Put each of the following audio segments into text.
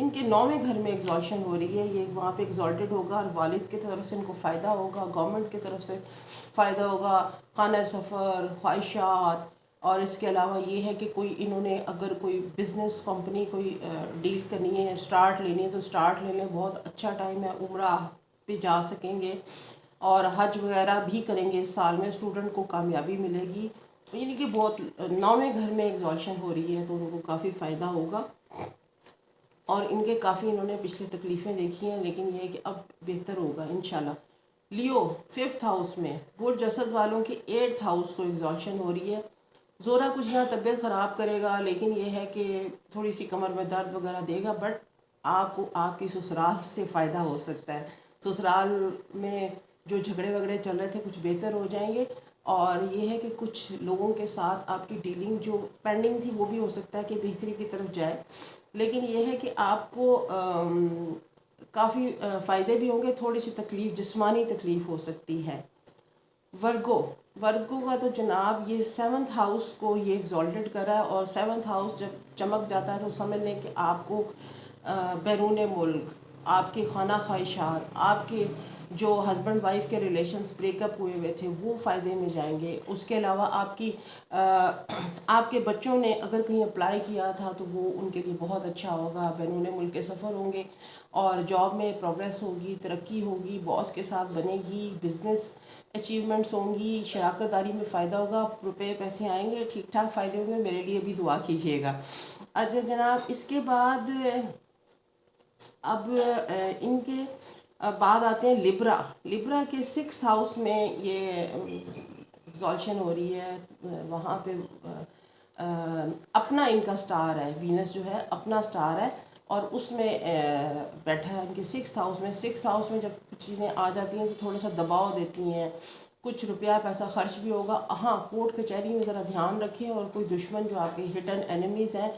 ان کے 9ویں گھر میں ایگزالشن ہو رہی ہے، یہ وہاں پہ ایگزالٹڈ ہوگا اور والد کی طرف سے ان کو فائدہ ہوگا، گورنمنٹ کی طرف سے فائدہ ہوگا، خانہ سفر، خواہشات، اور اس کے علاوہ یہ ہے کہ کوئی انہوں نے اگر کوئی بزنس کمپنی کوئی ڈیل کرنی ہے، سٹارٹ لینی ہے تو سٹارٹ لے لیں، بہت اچھا ٹائم ہے، عمرہ پہ جا سکیں گے اور حج وغیرہ بھی کریں گے اس سال میں، اسٹوڈنٹ کو کامیابی ملے گی، یعنی کہ بہت 9ویں گھر میں ایگزالشن ہو رہی ہے تو ان کو کافی فائدہ ہوگا، اور ان کے کافی انہوں نے پچھلی تکلیفیں دیکھی ہیں، لیکن یہ ہے کہ اب بہتر ہوگا انشاءاللہ۔ لیو 5th ہاؤس میں، برج اسد والوں کی 8th ہاؤس کو ایگزالشن ہو رہی ہے، زورا کچھ یہاں طبیعت خراب کرے گا، لیکن یہ ہے کہ تھوڑی سی کمر میں درد وغیرہ دے گا، بٹ آپ کو آپ کی سسرال سے فائدہ ہو سکتا ہے، سسرال میں جو جھگڑے وگڑے چل رہے تھے کچھ بہتر ہو جائیں گے، اور یہ ہے کہ کچھ لوگوں کے ساتھ آپ کی ڈیلنگ جو پینڈنگ تھی وہ بھی ہو سکتا ہے کہ بہتری کی طرف جائے، لیکن یہ ہے کہ آپ کو کافی فائدے بھی ہوں گے، تھوڑی سی تکلیف جسمانی تکلیف ہو سکتی ہے۔ ورگو کا تو جناب یہ 7th ہاؤس کو یہ ایگزالٹڈ کرا ہے، اور 7th ہاؤس جب چمک جاتا ہے تو سمجھ لیں کہ آپ کو بیرون ملک، آپ کے خانہ خواہشات، آپ کے جو ہسبینڈ وائف کے ریلیشنز بریک اپ ہوئے تھے وہ فائدے میں جائیں گے، اس کے علاوہ آپ کے بچوں نے اگر کہیں اپلائی کیا تھا تو وہ ان کے لیے بہت اچھا ہوگا، بیرون ملک کے سفر ہوں گے، اور جاب میں پروگریس ہوگی، ترقی ہوگی، باس کے ساتھ بنے گی، بزنس اچیومنٹس ہوں گی، شراکت داری میں فائدہ ہوگا، روپے پیسے آئیں گے، ٹھیک ٹھاک فائدے ہوں گے، میرے لیے بھی دعا کیجیے گا۔ اچھا جناب، اس کے بعد اب ان کے بعد آتے ہیں لبرا کے 6th ہاؤس میں یہ ایگزالشن ہو رہی ہے، وہاں پہ اپنا ان کا سٹار ہے، وینس جو ہے اپنا سٹار ہے، اور اس میں بیٹھا ہے ان کے 6th ہاؤس میں۔ 6th ہاؤس میں جب کچھ چیزیں آ جاتی ہیں تو تھوڑا سا دباؤ دیتی ہیں، کچھ روپیہ پیسہ خرچ بھی ہوگا، ہاں کورٹ کچہری میں ذرا دھیان رکھیں، اور کوئی دشمن جو آپ کے ہڈن اینیمیز ہیں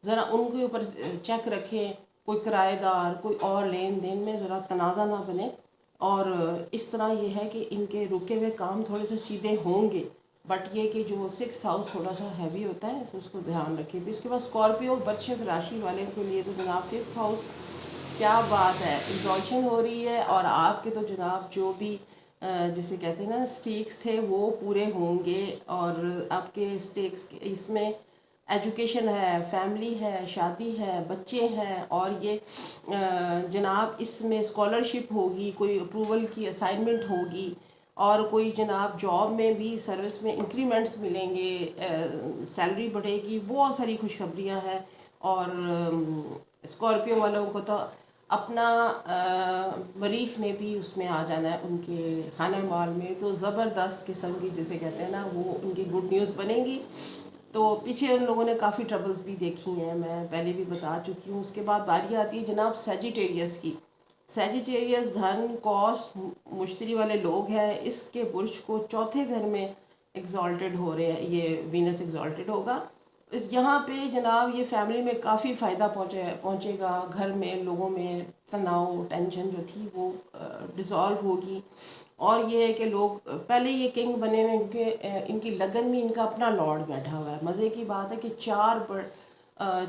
ذرا ان کے اوپر چیک رکھیں، کوئی کرایہ دار، کوئی اور لین دین میں ذرا تنازع نہ بنے، اور اس طرح یہ ہے کہ ان کے رکے ہوئے کام تھوڑے سے سیدھے ہوں گے، بٹ یہ کہ جو 6th ہاؤس تھوڑا سا ہیوی ہوتا ہے تو اس کو دھیان رکھیں۔ پھر اس کے بعد اسکارپیو برچھک راشی والے کے لیے تو جناب 5th ہاؤس، کیا بات ہے، ایگزالشن ہو رہی ہے، اور آپ کے تو جناب جو بھی جسے کہتے ہیں نا سٹیکس تھے وہ پورے ہوں گے، اور آپ کے سٹیکس اس میں ایجوکیشن ہے، فیملی ہے، شادی ہے، بچے ہیں، اور یہ جناب اس میں اسکالرشپ ہوگی، کوئی اپروول کی اسائنمنٹ ہوگی، اور کوئی جناب جاب میں بھی سروس میں انکریمنٹس ملیں گے، سیلری بڑھے گی، بہت ساری خوشخبریاں ہیں، اور اسکارپیو والوں کو تو اپنا مریخ نے بھی اس میں آ جانا ہے ان کے خانہ مال میں، تو زبردست قسم کی جسے کہتے ہیں نا وہ ان کی گڈ نیوز بنے گی۔ تو پیچھے ان لوگوں نے کافی ٹربلز بھی دیکھی ہیں، میں پہلے بھی بتا چکی ہوں۔ اس کے بعد باری آتی ہے جناب سیجیٹیریس کی۔ سیجیٹیریس دھن، کوسٹ، مشتری والے لوگ ہیں، اس کے برج کو 4تھے گھر میں ایگزالٹڈ ہو رہے ہیں، یہ وینس ایگزالٹڈ ہوگا، یہاں پہ جناب یہ فیملی میں کافی فائدہ پہنچے گا، گھر میں لوگوں میں تناؤ ٹینشن جو تھی وہ ڈیزالو ہوگی، اور یہ ہے کہ لوگ پہلے یہ کنگ بنے ہوئے ہیں کیونکہ ان کی لگن میں ان کا اپنا لارڈ بیٹھا ہوا ہے۔ مزے کی بات ہے کہ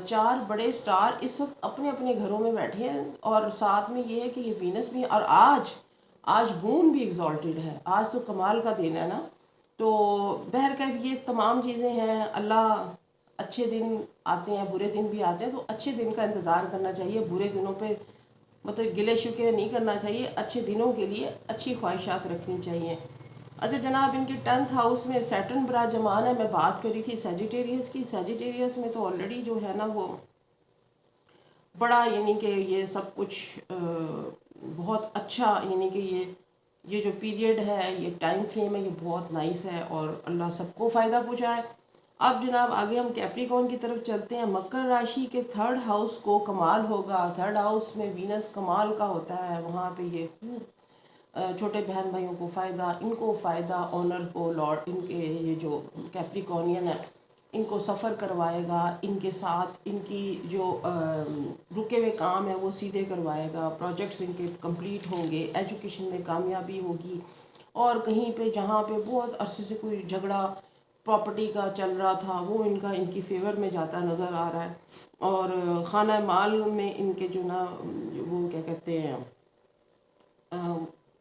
چار بڑے سٹار اس وقت اپنے اپنے گھروں میں بیٹھے ہیں، اور ساتھ میں یہ ہے کہ یہ وینس بھی، اور آج مون بھی ایگزالٹڈ ہے، آج تو کمال کا دن ہے نا۔ تو بہرکیف یہ تمام چیزیں ہیں، اللہ اچھے دن آتے ہیں، برے دن بھی آتے ہیں، تو اچھے دن کا انتظار کرنا چاہیے، برے دنوں پہ مطلب گلے شکوے نہیں کرنا چاہیے، اچھے دنوں کے لیے اچھی خواہشات رکھنی چاہیے۔ اچھا جناب، ان کے 10th ہاؤس میں سیٹرن براجمان ہے، میں بات کری تھی سیجیٹیریس کی، سیجیٹیریس میں تو آلریڈی جو ہے نا وہ بڑا، یعنی کہ یہ سب کچھ بہت اچھا، یعنی کہ یہ جو پیریڈ ہے، یہ ٹائم فریم ہے، یہ بہت نائس ہے، اور اللہ سب کو فائدہ پہنچائے۔ اب جناب آگے ہم کیپریکون کی طرف چلتے ہیں۔ مکر راشی کے 3rd ہاؤس کو کمال ہوگا، 3rd ہاؤس میں وینس کمال کا ہوتا ہے، وہاں پہ یہ خوب چھوٹے بہن بھائیوں کو فائدہ، ان کو فائدہ، آنر کو، لارڈ، ان کے یہ جو کیپریکونین ہے ان کو سفر کروائے گا، ان کے ساتھ ان کی جو رکے ہوئے کام ہیں وہ سیدھے کروائے گا، پروجیکٹس ان کے کمپلیٹ ہوں گے، ایجوکیشن میں کامیابی ہوگی، اور کہیں پہ جہاں پہ بہت عرصے سے کوئی جھگڑا پراپرٹی کا چل رہا تھا وہ ان کی فیور میں جاتا نظر آ رہا ہے، اور خانہ مال میں ان کے جو نا وہ کیا کہتے ہیں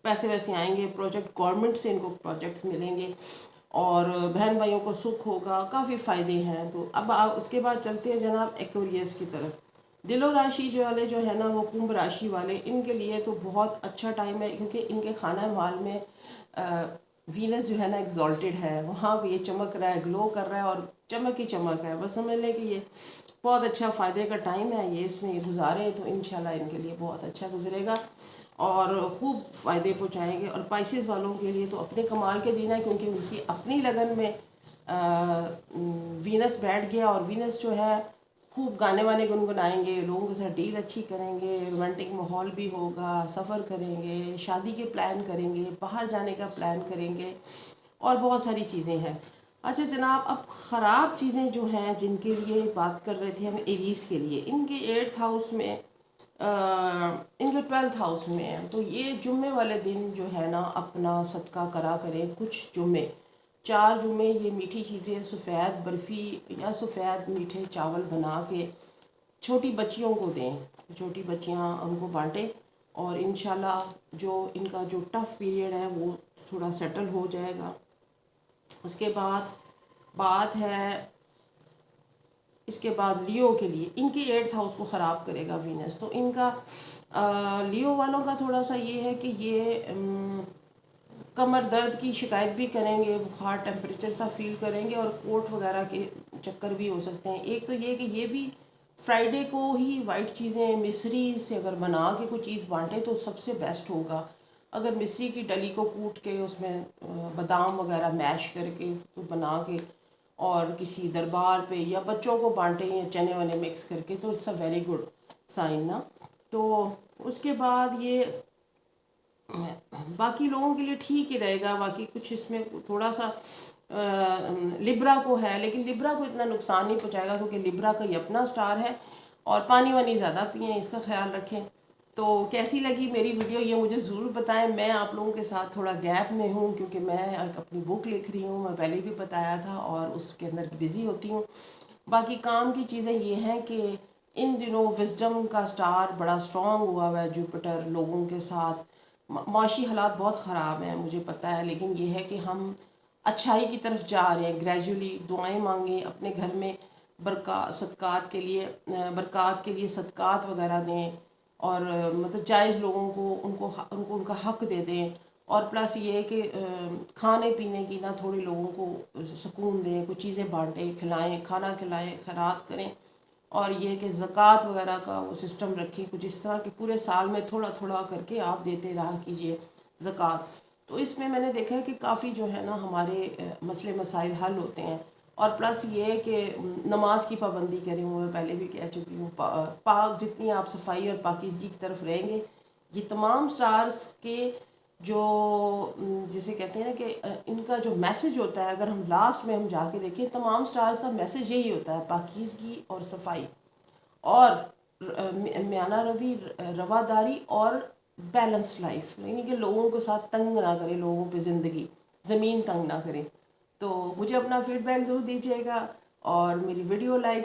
پیسے ویسے آئیں گے، پروجیکٹ گورنمنٹ سے ان کو پروجیکٹس ملیں گے، اور بہن بھائیوں کو سکھ ہوگا، کافی فائدے ہیں۔ تو اب اس کے بعد چلتے ہیں جناب ایکویریس کی طرف۔ دل و راشی جو ہے نا وہ کنبھ راشی والے، ان کے لیے تو بہت اچھا ٹائم ہے، کیونکہ ان کے خانہ مال میں وینس جو ہے نا ایگزالٹیڈ ہے، وہاں بھی یہ چمک رہا ہے، گلو کر رہا ہے، اور چمک ہی چمک ہے، بس سمجھ لیں کہ یہ بہت اچھا فائدے کا ٹائم ہے، یہ اس میں یہ گزاریں تو انشاءاللہ ان کے لیے بہت اچھا گزرے گا اور خوب فائدے پہنچائیں گے۔ اور پائسیز والوں کے لیے تو اپنے کمال کے دن ہے، کیونکہ ان کی اپنی لگن میں وینس بیٹھ گیا، اور وینس جو ہے خوب گانے وانے گنگنائیں گے، لوگوں کے ساتھ ڈیل اچھی کریں گے، رومانٹک ماحول بھی ہوگا، سفر کریں گے، شادی کے پلان کریں گے، باہر جانے کا پلان کریں گے، اور بہت ساری چیزیں ہیں۔ اچھا جناب، اب خراب چیزیں جو ہیں جن کے لیے بات کر رہے تھے ہم ایریز کے لیے، ان کے 8th ہاؤس میں ان کے 12th ہاؤس میں ہے، تو یہ جمعے والے دن جو ہے نا اپنا صدقہ کرا کریں، کچھ جمعے 4 جمعے یہ میٹھی چیزیں، سفید برفی یا سفید میٹھے چاول بنا کے چھوٹی بچیوں کو دیں، چھوٹی بچیاں ان کو بانٹیں، اور انشاءاللہ جو ان کا جو ٹف پیریڈ ہے وہ تھوڑا سیٹل ہو جائے گا۔ اس کے بعد بات ہے، اس کے بعد لیو کے لیے، ان کے 8th ہاؤس کو خراب کرے گا وینس، تو ان کا لیو والوں کا تھوڑا سا یہ ہے کہ یہ کمر درد کی شکایت بھی کریں گے، بخار ٹیمپریچر سا فیل کریں گے، اور کوٹ وغیرہ کے چکر بھی ہو سکتے ہیں۔ ایک تو یہ کہ یہ بھی فرائیڈے کو ہی وائٹ چیزیں مصری سے اگر بنا کے کوئی چیز بانٹے تو سب سے بیسٹ ہوگا۔ اگر مصری کی ڈلی کو کوٹ کے اس میں بادام وغیرہ میش کر کے تو بنا کے اور کسی دربار پہ یا بچوں کو بانٹیں، یا چنے ونے مکس کر کے، تو it's a very good sign نا۔ تو اس کے بعد یہ باقی لوگوں کے لیے ٹھیک ہی رہے گا، باقی کچھ اس میں تھوڑا سا لبرا کو ہے، لیکن لبرا کو اتنا نقصان نہیں پہنچائے گا، کیونکہ لبرا کا یہ اپنا سٹار ہے، اور پانی وانی زیادہ پئیں، اس کا خیال رکھیں۔ تو کیسی لگی میری ویڈیو یہ مجھے ضرور بتائیں۔ میں آپ لوگوں کے ساتھ تھوڑا گیپ میں ہوں، کیونکہ میں ایک اپنی بک لکھ رہی ہوں، میں پہلے بھی بتایا تھا، اور اس کے اندر بزی ہوتی ہوں۔ باقی کام کی چیزیں یہ ہیں کہ ان دنوں وزڈم کا سٹار بڑا سٹرونگ ہوا ہے، جوپیٹر لوگوں کے ساتھ، معاشی حالات بہت خراب ہیں مجھے پتہ ہے، لیکن یہ ہے کہ ہم اچھائی کی طرف جا رہے ہیں گریجولی۔ دعائیں مانگیں، اپنے گھر میں صدقات کے لیے برکات کے لیے صدقات وغیرہ دیں، اور مطلب جائز لوگوں کو ان کا حق دے دیں، اور پلس یہ ہے کہ کھانے پینے کی نہ تھوڑے لوگوں کو سکون دیں، کچھ چیزیں بانٹیں، کھلائیں، کھانا کھلائیں، خیرات کریں، اور یہ کہ زکوٰۃ وغیرہ کا وہ سسٹم رکھیں، کچھ اس طرح کہ پورے سال میں تھوڑا تھوڑا کر کے آپ دیتے رہا کیجئے زکوٰۃ۔ تو اس میں نے دیکھا ہے کہ کافی جو ہے نا ہمارے مسئلے مسائل حل ہوتے ہیں، اور پلس یہ ہے کہ نماز کی پابندی کریں، وہ میں پہلے بھی کہہ چکی ہوں، پاک جتنی آپ صفائی اور پاکیزگی کی طرف رہیں گے، یہ تمام سٹارز کے جو جسے کہتے ہیں نا کہ ان کا جو میسج ہوتا ہے، اگر ہم لاسٹ میں ہم جا کے دیکھیں، تمام سٹارز کا میسج یہی ہوتا ہے، پاکیزگی اور صفائی، اور میانہ روی، رواداری، اور بیلنس لائف، یعنی کہ لوگوں کے ساتھ تنگ نہ کریں، لوگوں پہ زندگی زمین تنگ نہ کریں۔ تو مجھے اپنا فیڈ بیک ضرور دیجیے گا، اور میری ویڈیو لائک